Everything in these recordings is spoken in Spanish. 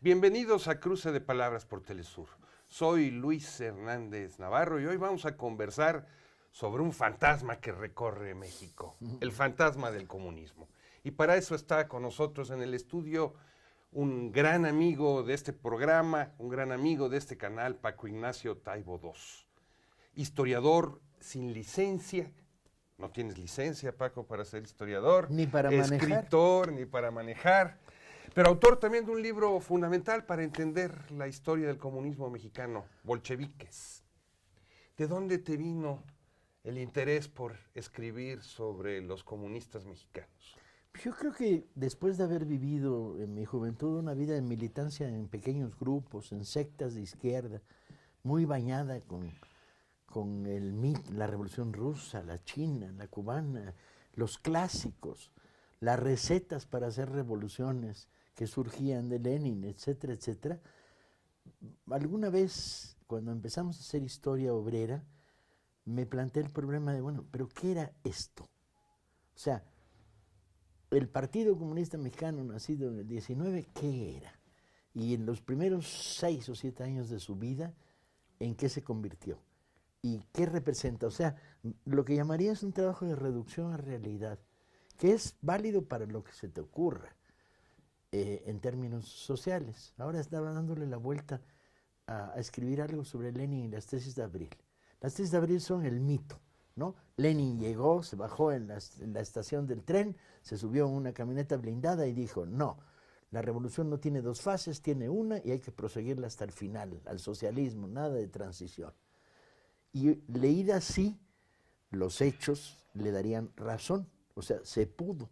Bienvenidos a Cruce de Palabras por Telesur. Soy Luis Hernández Navarro y hoy vamos a conversar sobre un fantasma que recorre México, el fantasma del comunismo. Y para eso está con nosotros en el estudio un gran amigo de este programa, un gran amigo de este canal, Paco Ignacio Taibo II. Historiador sin licencia. No tienes licencia, Paco, para ser historiador. Ni para manejar. Escritor, ni para manejar. Pero autor también de un libro fundamental para entender la historia del comunismo mexicano, Bolcheviques. ¿De dónde te vino el interés por escribir sobre los comunistas mexicanos? Yo creo que después de haber vivido en mi juventud una vida de militancia en pequeños grupos, en sectas de izquierda, muy bañada con la Revolución Rusa, la China, la cubana, los clásicos, las recetas para hacer revoluciones que surgían de Lenin, etcétera, etcétera. Alguna vez, cuando empezamos a hacer historia obrera, me planteé el problema de, bueno, ¿pero qué era esto? O sea, el Partido Comunista Mexicano, nacido en el 19, ¿qué era? Y en los primeros 6 o 7 años de su vida, ¿en qué se convirtió? ¿Y qué representa? O sea, lo que llamaría es un trabajo de reducción a realidad, que es válido para lo que se te ocurra en términos sociales. Ahora estaba dándole la vuelta a escribir algo sobre Lenin y las tesis de abril. Las tesis de abril son el mito, ¿no? Lenin llegó, se bajó en la estación del tren, se subió en una camioneta blindada y dijo, no, la revolución no tiene 2 fases, tiene una y hay que proseguirla hasta el final, al socialismo, nada de transición. Y leída así, los hechos le darían razón, o sea, se pudo,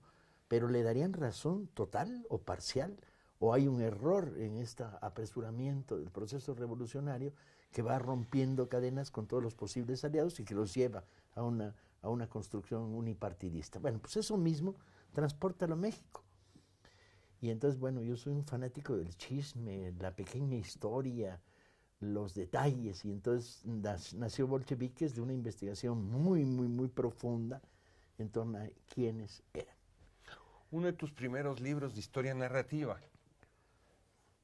pero le darían razón total o parcial, o hay un error en este apresuramiento del proceso revolucionario que va rompiendo cadenas con todos los posibles aliados y que los lleva a una construcción unipartidista. Bueno, pues eso mismo transpórtalo a México. Y entonces, bueno, yo soy un fanático del chisme, la pequeña historia, los detalles, y entonces nació Bolcheviques de una investigación muy, muy, muy profunda en torno a quiénes eran. Uno de tus primeros libros de historia narrativa.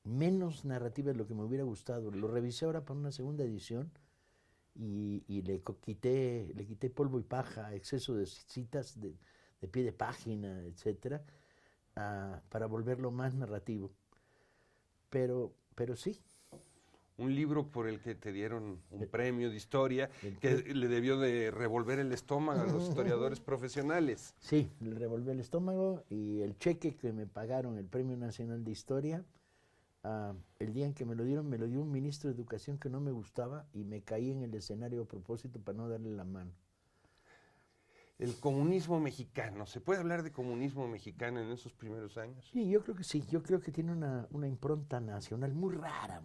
Menos narrativa de lo que me hubiera gustado. Lo revisé ahora para una segunda edición y le quité polvo y paja, exceso de citas de pie de página, etcétera, para volverlo más narrativo. Pero sí. Un libro por el que te dieron un premio de historia que le debió de revolver el estómago a los historiadores profesionales. Sí, le revolvió el estómago y el cheque que me pagaron, el Premio Nacional de Historia, el día en que me lo dio un ministro de Educación que no me gustaba y me caí en el escenario a propósito para no darle la mano. El comunismo mexicano, ¿se puede hablar de comunismo mexicano en esos primeros años? Sí, yo creo que sí, yo creo que tiene una impronta nacional muy rara,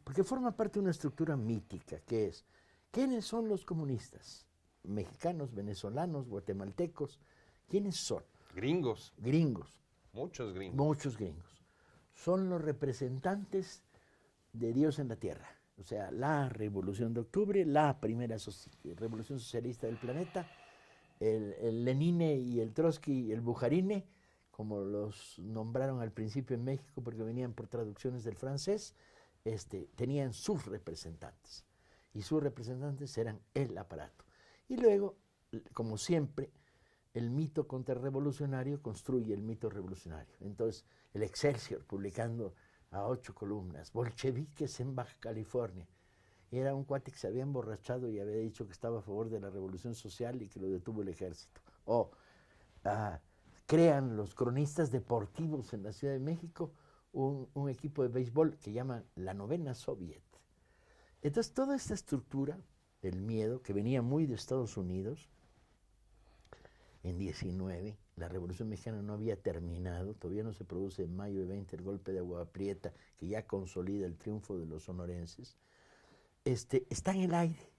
porque forma parte de una estructura mítica, que es, ¿quiénes son los comunistas? Mexicanos, venezolanos, guatemaltecos, ¿quiénes son? Gringos. Gringos. Muchos gringos. Muchos gringos. Son los representantes de Dios en la tierra, o sea, la Revolución de Octubre, la primera revolución socialista del planeta, el Lenine y el Trotsky y el Bujarine, como los nombraron al principio en México porque venían por traducciones del francés, tenían sus representantes y sus representantes eran el aparato. Y luego, como siempre, el mito contrarrevolucionario construye el mito revolucionario. Entonces, el Excelsior publicando a 8 columnas, Bolcheviques en Baja California. Era un cuate que se había emborrachado y había dicho que estaba a favor de la revolución social y que lo detuvo el ejército. O crean los cronistas deportivos en la Ciudad de México un equipo de béisbol que llaman la Novena Soviet. Entonces toda esta estructura, el miedo, que venía muy de Estados Unidos, en 19, la Revolución Mexicana no había terminado, todavía no se produce en mayo de 20 el golpe de Agua Prieta, que ya consolida el triunfo de los sonorenses, está en el aire.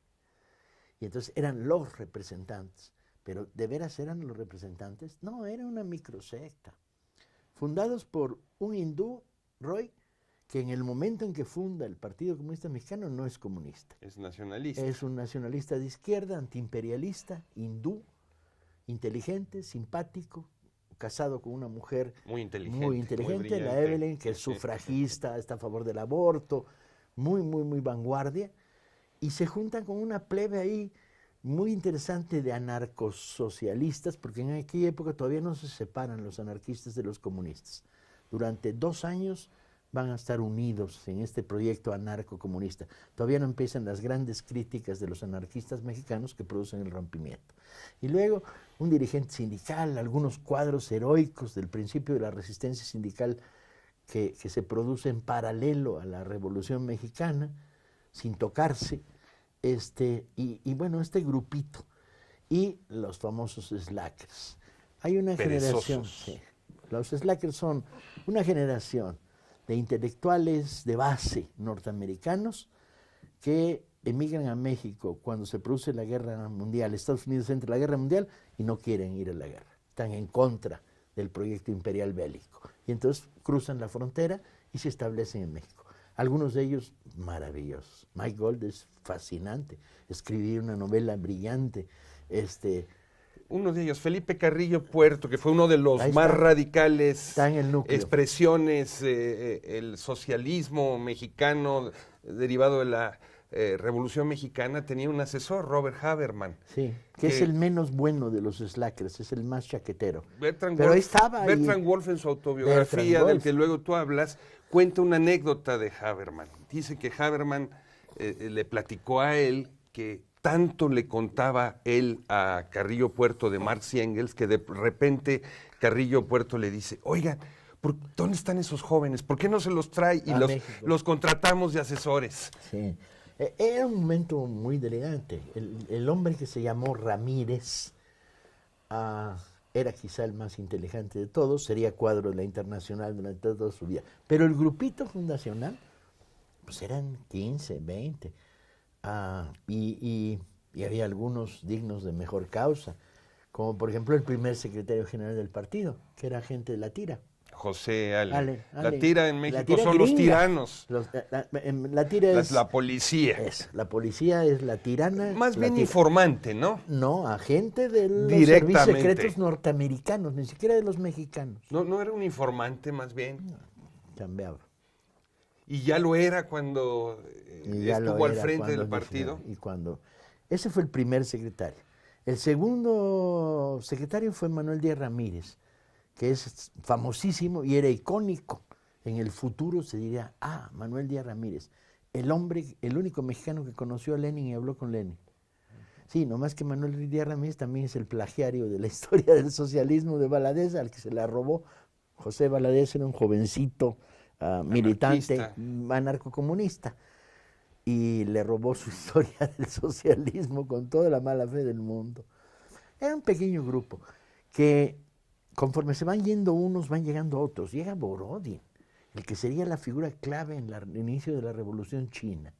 Y entonces eran los representantes. Pero ¿de veras eran los representantes? No, era una microsecta. Fundados por un hindú, Roy, que en el momento en que funda el Partido Comunista Mexicano no es comunista. Es nacionalista. Es un nacionalista de izquierda, antiimperialista, hindú, inteligente, simpático, casado con una mujer muy inteligente, muy inteligente, la brillante. Evelyn, que es Sí. sufragista, está a favor del aborto, muy vanguardia, y se juntan con una plebe ahí muy interesante de anarcosocialistas, porque en aquella época todavía no se separan los anarquistas de los comunistas. Durante 2 años van a estar unidos en este proyecto anarcocomunista. Todavía no empiezan las grandes críticas de los anarquistas mexicanos que producen el rompimiento. Y luego un dirigente sindical, algunos cuadros heroicos del principio de la resistencia sindical que se produce en paralelo a la Revolución Mexicana, sin tocarse, y bueno, este grupito, y los famosos slackers. Hay una generación, sí, los slackers son una generación de intelectuales de base norteamericanos que emigran a México cuando se produce la guerra mundial. Estados Unidos entra en la guerra mundial y no quieren ir a la guerra. Están en contra del proyecto imperial bélico. Y entonces cruzan la frontera y se establecen en México. Algunos de ellos maravillosos. Mike Gold es fascinante. Escribí una novela brillante. Uno de ellos, Felipe Carrillo Puerto, que fue uno de los Ahí más está. radicales Está en el núcleo. expresiones, el socialismo mexicano derivado de la Revolución Mexicana, tenía un asesor, Robert Haberman. Sí, que es el menos bueno de los slackers, es el más chaquetero. Bertrand Pero Wolff, ahí estaba. Bertrand Wolff en su autobiografía, Bertrand del Wolff. que luego tú hablas, cuenta una anécdota de Haberman. Dice que Haberman le platicó a él que tanto le contaba él a Carrillo Puerto de Marx y Engels, que de repente Carrillo Puerto le dice, oigan, ¿dónde están esos jóvenes? ¿Por qué no se los trae y los contratamos de asesores? Sí. Era un momento muy delirante. El hombre que se llamó Ramírez era quizá el más inteligente de todos, sería cuadro de la Internacional durante toda su vida. Pero el grupito fundacional, pues eran 15, 20. Y había algunos dignos de mejor causa, como por ejemplo el primer secretario general del partido, que era gente de la tira. José Allen. La Allen. tira en México Tira son gringa. los tiranos. La tira es la policía. la policía es la tirana. Más bien informante, ¿no? No, agente de los servicios secretos norteamericanos, ni siquiera de los mexicanos. No era un informante más bien. Cambiaba. Y ya lo era cuando estuvo al frente del partido. Ese fue el primer secretario. El segundo secretario fue Manuel Díaz Ramírez, que es famosísimo y era icónico. En el futuro se diría, Manuel Díaz Ramírez, el único mexicano que conoció a Lenin y habló con Lenin. Sí, nomás que Manuel Díaz Ramírez también es el plagiario de la historia del socialismo de Valadez, al que se la robó. José Valadez era un jovencito militante, anarcocomunista, y le robó su historia del socialismo con toda la mala fe del mundo. Era un pequeño grupo que, conforme se van yendo unos, van llegando otros. Llega Borodin, el que sería la figura clave en el inicio de la Revolución China,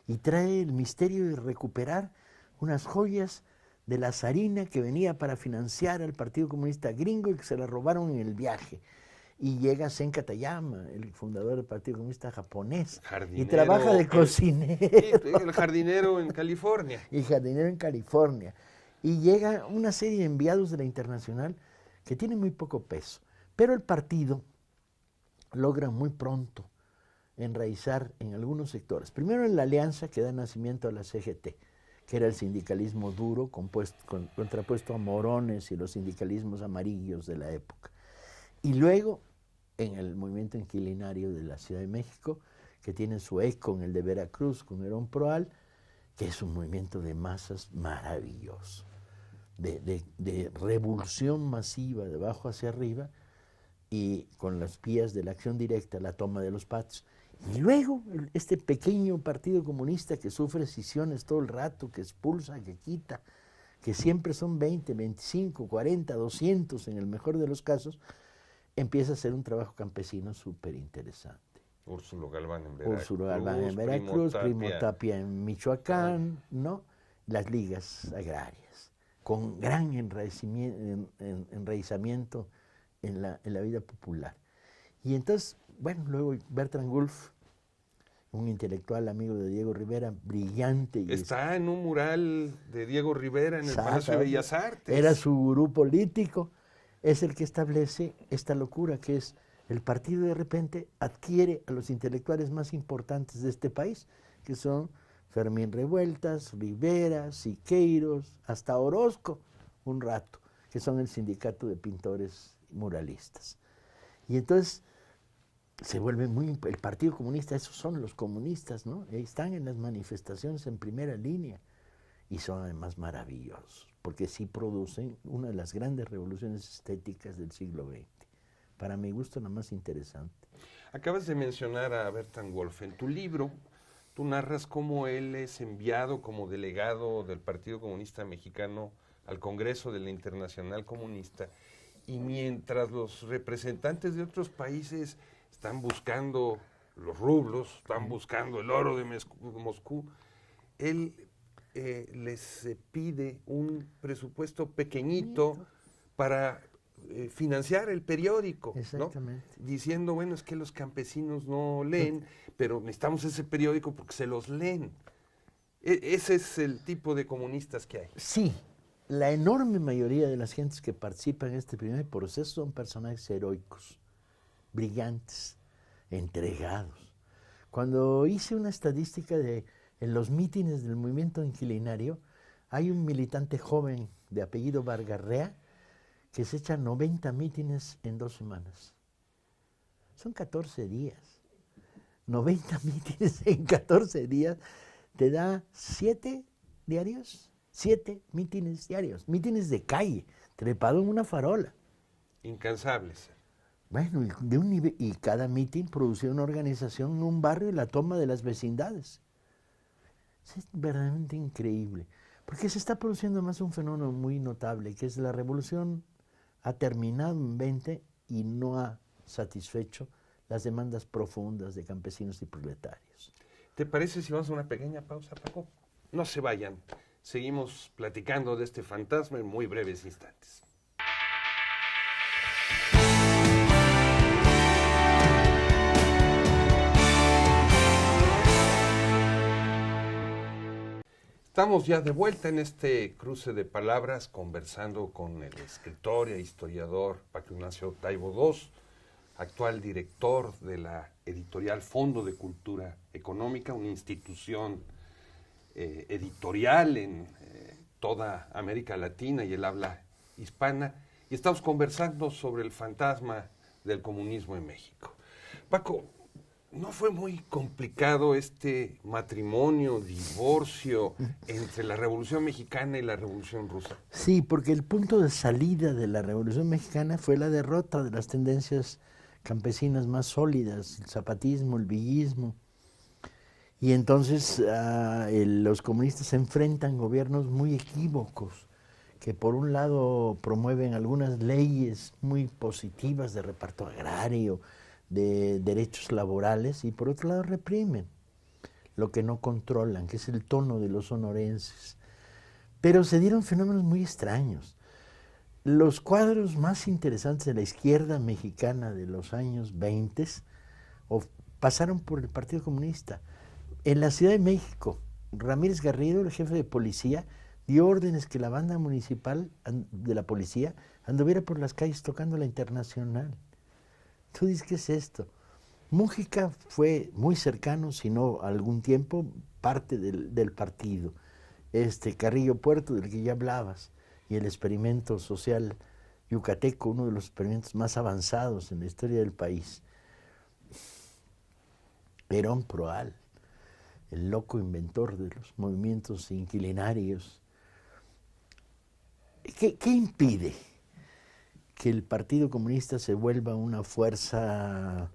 y trae el misterio de recuperar unas joyas de la zarina que venía para financiar al Partido Comunista Gringo y que se la robaron en el viaje. Y llega Sen Katayama, el fundador del Partido Comunista japonés, Jardinero, y trabaja de cocinero. El jardinero en California. Y jardinero en California. Y llega una serie de enviados de la Internacional que tienen muy poco peso. Pero el partido logra muy pronto enraizar en algunos sectores. Primero en la alianza que da nacimiento a la CGT, que era el sindicalismo duro contrapuesto a Morones y los sindicalismos amarillos de la época. Y luego en el movimiento inquilinario de la Ciudad de México, que tiene su eco en el de Veracruz con Herón Proal, que es un movimiento de masas maravilloso, de revulsión masiva de abajo hacia arriba, y con las vías de la acción directa, la toma de los patios. Y luego este pequeño partido comunista que sufre escisiones todo el rato, que expulsa, que quita, que siempre son 20, 25, 40, 200 en el mejor de los casos, empieza a hacer un trabajo campesino súper interesante. Úrsulo Galván en Veracruz. Úrsulo Galván en Veracruz, Primo Tapia en Michoacán, ¿no? Las ligas agrarias, con gran enraizamiento en la vida popular. Y entonces, bueno, luego Bertrand Wolff, un intelectual amigo de Diego Rivera, brillante. Está en un mural de Diego Rivera en el Palacio de Bellas Artes. Era su gurú político. es el que establece esta locura que es el partido de repente adquiere a los intelectuales más importantes de este país, que son Fermín Revueltas, Rivera, Siqueiros, hasta Orozco, un rato, que son el sindicato de pintores muralistas. Y entonces se vuelve el Partido Comunista, esos son los comunistas, ¿no? Están en las manifestaciones en primera línea y son además maravillosos, porque sí producen una de las grandes revoluciones estéticas del siglo XX. Para mi gusto, la más interesante. Acabas de mencionar a Bertrand Wolff. En tu libro, tú narras cómo él es enviado como delegado del Partido Comunista Mexicano al Congreso de la Internacional Comunista, y mientras los representantes de otros países están buscando los rublos, están buscando el oro de Moscú, él les pide un presupuesto pequeñito para financiar el periódico, Exactamente. ¿no? Diciendo, bueno, es que los campesinos no leen, pero necesitamos ese periódico porque se los leen. Ese es el tipo de comunistas que hay. Sí, la enorme mayoría de las gentes que participan en este primer proceso son personajes heroicos, brillantes, entregados. Cuando hice una estadística en los mítines del movimiento inquilinario, hay un militante joven de apellido Vargarrea que se echa 90 mítines en 2 semanas. Son 14 días. 90 mítines en 14 días te da 7 diarios. 7 mítines diarios. Mítines de calle, trepado en una farola. Incansables. Bueno, y cada mitin producía una organización en un barrio y la toma de las vecindades. Es verdaderamente increíble. Porque se está produciendo además un fenómeno muy notable, que es la revolución ha terminado en 20 y no ha satisfecho las demandas profundas de campesinos y proletarios. ¿Te parece si vamos a una pequeña pausa, Paco? No se vayan. Seguimos platicando de este fantasma en muy breves instantes. Estamos ya de vuelta en este cruce de palabras conversando con el escritor e historiador Paco Ignacio Taibo II, actual director de la editorial Fondo de Cultura Económica, una institución editorial en toda América Latina y el habla hispana, y estamos conversando sobre el fantasma del comunismo en México. Paco, ¿no fue muy complicado este matrimonio, divorcio entre la Revolución Mexicana y la Revolución Rusa? Sí, porque el punto de salida de la Revolución Mexicana fue la derrota de las tendencias campesinas más sólidas, el zapatismo, el villismo. Y entonces los comunistas se enfrentan gobiernos muy equívocos, que por un lado promueven algunas leyes muy positivas de reparto agrario, de derechos laborales, y por otro lado reprimen lo que no controlan, que es el tono de los sonorenses. Pero se dieron fenómenos muy extraños. Los cuadros más interesantes de la izquierda mexicana de los años 20 pasaron por el Partido Comunista. En la Ciudad de México, Ramírez Garrido, el jefe de policía, dio órdenes que la banda municipal de la policía anduviera por las calles tocando la Internacional. Tú dices, ¿qué es esto? Mújica fue muy cercano, si no algún tiempo, parte del partido. Carrillo Puerto, del que ya hablabas, y el experimento social yucateco, uno de los experimentos más avanzados en la historia del país. Perón Proal, el loco inventor de los movimientos inquilinarios. ¿Qué impide que el Partido Comunista se vuelva una fuerza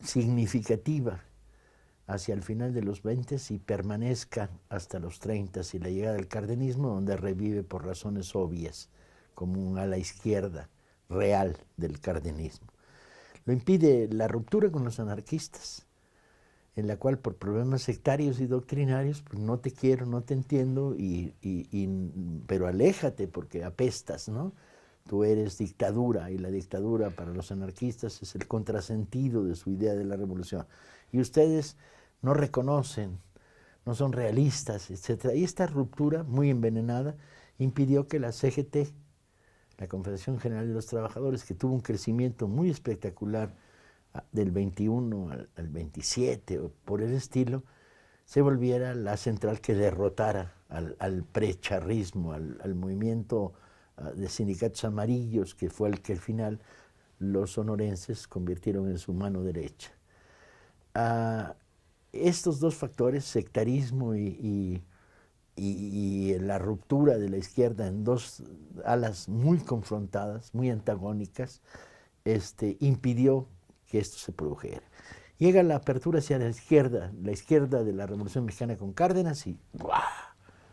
significativa hacia el final de los 20 y permanezca hasta los 30 y la llegada del cardenismo, donde revive por razones obvias como un ala izquierda real del cardenismo? Lo impide la ruptura con los anarquistas, en la cual por problemas sectarios y doctrinarios, pues no te quiero, no te entiendo, pero aléjate porque apestas, ¿no? Tú eres dictadura, y la dictadura para los anarquistas es el contrasentido de su idea de la revolución. Y ustedes no reconocen, no son realistas, etc. Y esta ruptura muy envenenada impidió que la CGT la Confederación General de los Trabajadores, que tuvo un crecimiento muy espectacular del 21 al 27 o por el estilo, se volviera la central que derrotara al precharrismo, al movimiento de sindicatos amarillos, que fue el que al final los sonorenses convirtieron en su mano derecha. Estos dos factores, sectarismo y la ruptura de la izquierda en dos alas muy confrontadas, muy antagónicas, impidió que esto se produjera. Llega la apertura hacia la izquierda de la Revolución Mexicana con Cárdenas y ¡buah!,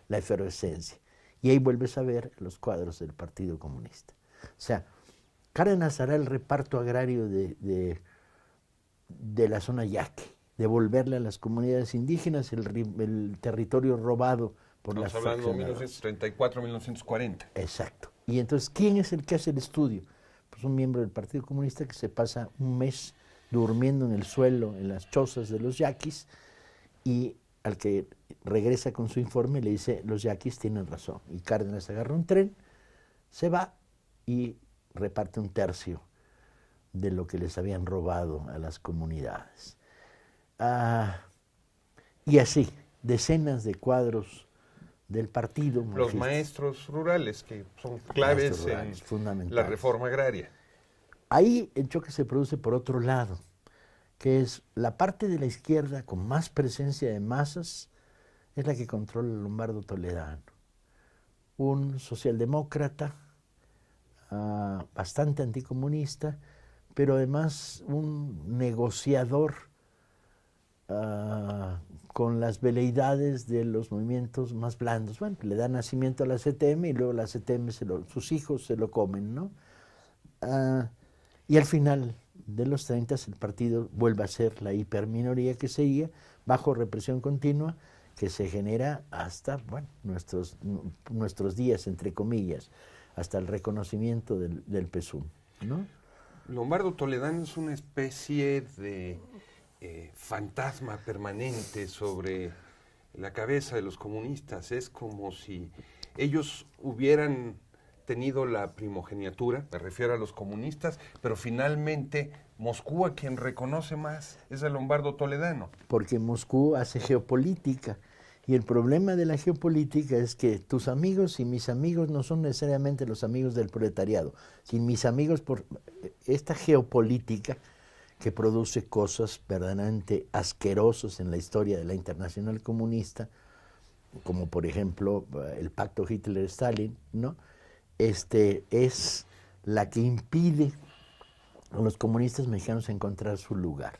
la efervescencia. Y ahí vuelves a ver los cuadros del Partido Comunista. O sea, Cárdenas hará el reparto agrario de la zona Yaqui, devolverle a las comunidades indígenas el territorio robado por las Estamos hablando de faccionadas. 1934-1940. Exacto. Y entonces, ¿quién es el que hace el estudio? Pues un miembro del Partido Comunista que se pasa un mes durmiendo en el suelo, en las chozas de los yaquis, y al que regresa con su informe le dice, los yaquis tienen razón. Y Cárdenas agarra un tren, se va y reparte un tercio de lo que les habían robado a las comunidades. Y así, decenas de cuadros del partido. Los maestros rurales, que son claves en la reforma agraria. Ahí el choque se produce por otro lado, que es la parte de la izquierda con más presencia de masas, es la que controla Lombardo Toledano, un socialdemócrata, bastante anticomunista, pero además un negociador con las veleidades de los movimientos más blandos. Bueno, le da nacimiento a la CTM y luego la CTM, sus hijos se lo comen, ¿no? Y al final de los 30 el partido vuelve a ser la hiperminoría que seguía, bajo represión continua, que se genera hasta, bueno, nuestros días, entre comillas, hasta el reconocimiento del PSUM, ¿no? Lombardo Toledano es una especie de fantasma permanente sobre la cabeza de los comunistas. Es como si ellos hubieran tenido la primogeniatura, me refiero a los comunistas, pero finalmente Moscú a quien reconoce más es a Lombardo Toledano. Porque Moscú hace geopolítica, y el problema de la geopolítica es que tus amigos y mis amigos no son necesariamente los amigos del proletariado, sino mis amigos por esta geopolítica que produce cosas verdaderamente asquerosas en la historia de la Internacional Comunista, como por ejemplo el pacto Hitler-Stalin, ¿no? Es la que impide a los comunistas mexicanos encontrar su lugar.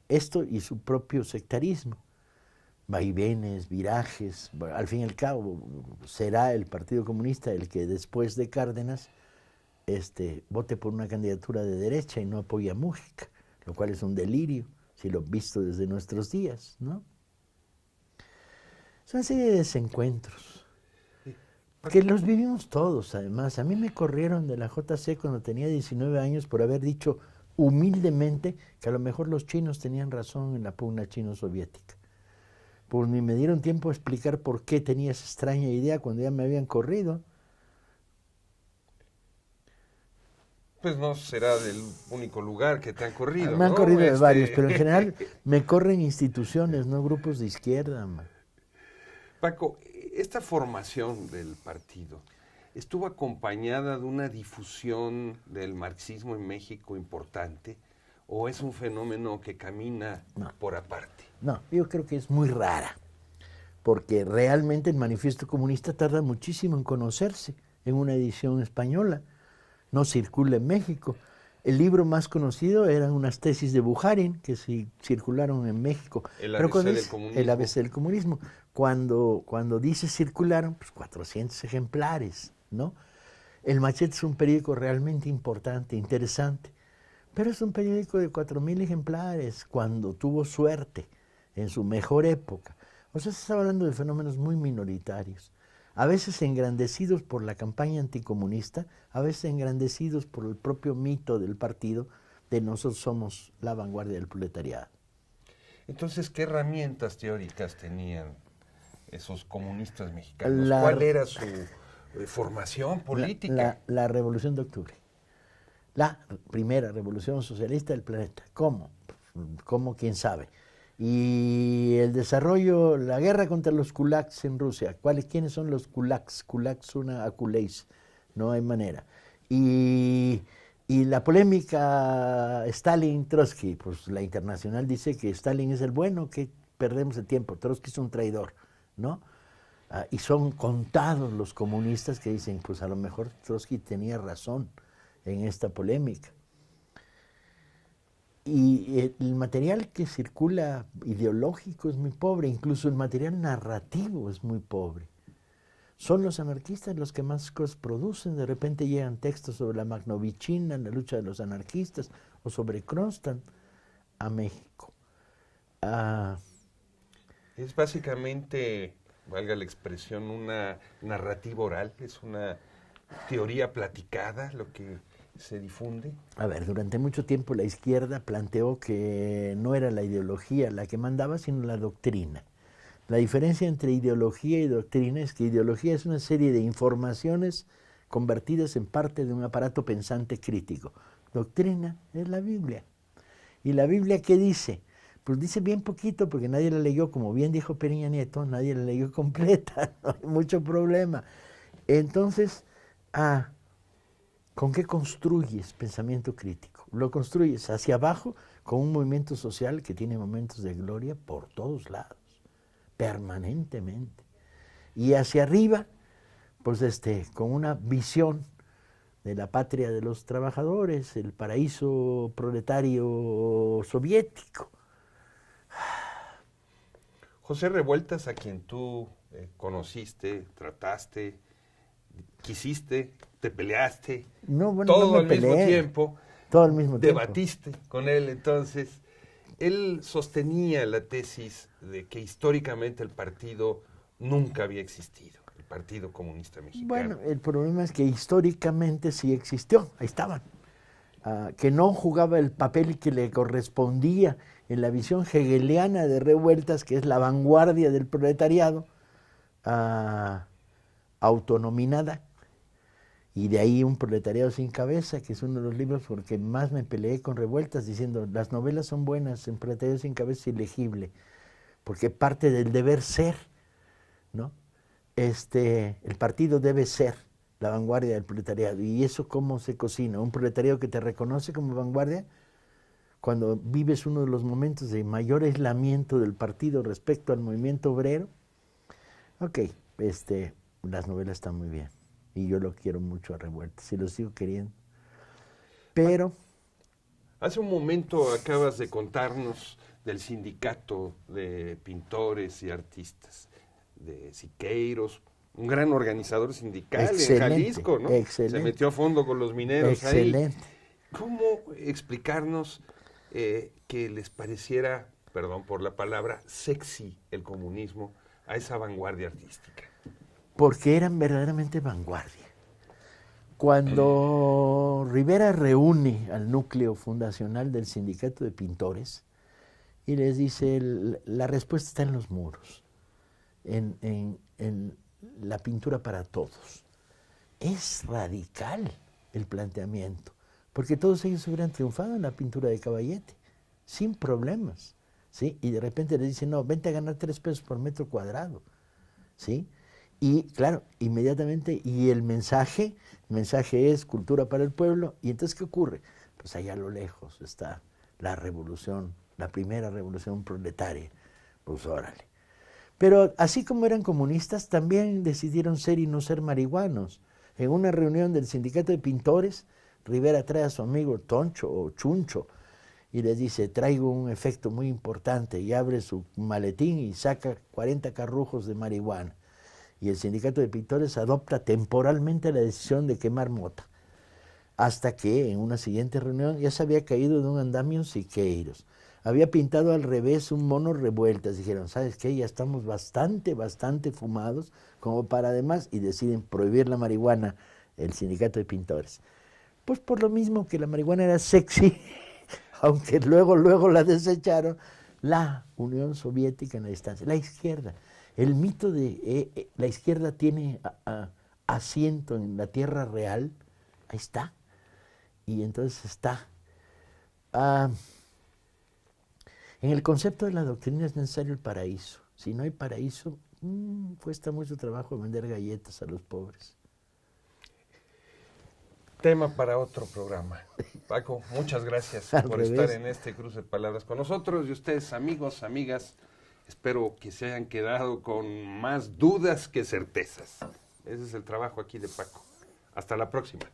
Esto y su propio sectarismo, vaivenes, virajes, al fin y al cabo será el Partido Comunista el que después de Cárdenas vote por una candidatura de derecha y no apoya a Mújica, lo cual es un delirio, si lo visto desde nuestros días, ¿no? Es una serie de desencuentros, que los vivimos todos, además. A mí me corrieron de la JC cuando tenía 19 años por haber dicho humildemente que a lo mejor los chinos tenían razón en la pugna chino-soviética. Pues ni me dieron tiempo a explicar por qué tenía esa extraña idea cuando ya me habían corrido. Pues no será del único lugar que te han corrido, Me han ¿no? corrido de varios, pero en general me corren instituciones, no grupos de izquierda, man. Paco, esta formación del partido estuvo acompañada de una difusión del marxismo en México importante, ¿o es un fenómeno que camina por aparte? No, yo creo que es muy rara, porque realmente el Manifiesto Comunista tarda muchísimo en conocerse en una edición española. No circula en México. El libro más conocido eran unas tesis de Bujarin que circularon en México. El ABC del comunismo. El ABC del comunismo. Cuando dice circularon, pues 400 ejemplares, ¿no? El Machete es un periódico realmente importante, interesante, pero es un periódico de 4,000 ejemplares cuando tuvo suerte, en su mejor época. O sea, se está hablando de fenómenos muy minoritarios, a veces engrandecidos por la campaña anticomunista, a veces engrandecidos por el propio mito del partido de nosotros somos la vanguardia del proletariado. Entonces, ¿qué herramientas teóricas tenían esos comunistas mexicanos? ¿Cuál era formación política. La Revolución de Octubre. La primera revolución socialista del planeta. ¿Cómo? ¿Cómo? ¿Quién sabe? Y el desarrollo, la guerra contra los kulaks en Rusia. ¿Quiénes son los kulaks? Kulaks una akuleis. No hay manera. Y la polémica Stalin-Trotsky, pues la Internacional dice que Stalin es el bueno, que perdemos el tiempo, Trotsky es un traidor, ¿no? Y son contados los comunistas que dicen, pues a lo mejor Trotsky tenía razón en esta polémica. Y el material que circula ideológico es muy pobre, incluso el material narrativo es muy pobre. Son los anarquistas los que más cosas producen, de repente llegan textos sobre la Magnovichina, la lucha de los anarquistas, o sobre Kronstadt a México. Es básicamente, valga la expresión, una narrativa oral, es una teoría platicada lo que se difunde. A ver, durante mucho tiempo la izquierda planteó que no era la ideología la que mandaba, sino la doctrina. La diferencia entre ideología y doctrina es que ideología es una serie de informaciones convertidas en parte de un aparato pensante crítico. Doctrina es la Biblia. ¿Y la Biblia qué dice? Pues dice bien poquito, porque nadie la leyó, como bien dijo Peña Nieto, nadie la leyó completa, no hay mucho problema. Entonces, ¿con qué construyes pensamiento crítico? Lo construyes hacia abajo con un movimiento social que tiene momentos de gloria por todos lados, permanentemente. Y hacia arriba, pues con una visión de la patria de los trabajadores, el paraíso proletario soviético. José Revueltas, a quien tú conociste, trataste, quisiste, te peleaste, No, bueno, todo no me al mismo peleé, tiempo, todo al mismo tiempo. debatiste con él. Entonces, él sostenía la tesis de que históricamente el partido nunca había existido, el Partido Comunista Mexicano. Bueno, el problema es que históricamente sí existió, ahí estaban. Que no jugaba el papel que le correspondía en la visión hegeliana de Revueltas, que es la vanguardia del proletariado, autonominada, y de ahí Un proletariado sin cabeza, que es uno de los libros porque más me peleé con Revueltas, diciendo, las novelas son buenas, Un proletariado sin cabeza es ilegible, porque parte del deber ser, ¿no? El partido debe ser la vanguardia del proletariado. ¿Y eso cómo se cocina? Un proletariado que te reconoce como vanguardia cuando vives uno de los momentos de mayor aislamiento del partido respecto al movimiento obrero. Ok, las novelas están muy bien y yo lo quiero mucho a Revueltas y lo sigo queriendo. Pero hace un momento acabas de contarnos del sindicato de pintores y artistas, de Siqueiros, un gran organizador sindical en Jalisco, ¿no? Excelente. Se metió a fondo con los mineros excelente. ahí. ¿Cómo explicarnos que les pareciera, perdón por la palabra, sexy el comunismo a esa vanguardia artística? Porque eran verdaderamente vanguardia. Cuando Rivera reúne al núcleo fundacional del sindicato de pintores y les dice, la respuesta está en los muros, en la pintura para todos. Es radical el planteamiento, porque todos ellos hubieran triunfado en la pintura de Caballete, sin problemas, ¿sí? Y de repente les dicen, no, vente a ganar 3 pesos por metro cuadrado, ¿sí? Y claro, inmediatamente, y el mensaje es cultura para el pueblo, y entonces, ¿qué ocurre? Pues allá a lo lejos está la revolución, la primera revolución proletaria, pues órale. Pero así como eran comunistas, también decidieron ser y no ser marihuanos. En una reunión del sindicato de pintores, Rivera trae a su amigo Toncho o Chuncho y les dice, traigo un efecto muy importante, y abre su maletín y saca 40 carrujos de marihuana. Y el sindicato de pintores adopta temporalmente la decisión de quemar mota. Hasta que en una siguiente reunión ya se había caído de un andamio Siqueiros. Había pintado al revés un mono Revueltas. Dijeron, ¿sabes qué? Ya estamos bastante fumados como para además, y deciden prohibir la marihuana, el sindicato de pintores. Pues por lo mismo que la marihuana era sexy, aunque luego la desecharon, la Unión Soviética en la distancia, la izquierda. El mito de la izquierda tiene asiento en la tierra real, ahí está. Y entonces está. En el concepto de la doctrina es necesario el paraíso. Si no hay paraíso, cuesta mucho trabajo vender galletas a los pobres. Tema para otro programa. Paco, muchas gracias por estar en este cruce de palabras con nosotros. Y ustedes, amigos, amigas, espero que se hayan quedado con más dudas que certezas. Ese es el trabajo aquí de Paco. Hasta la próxima.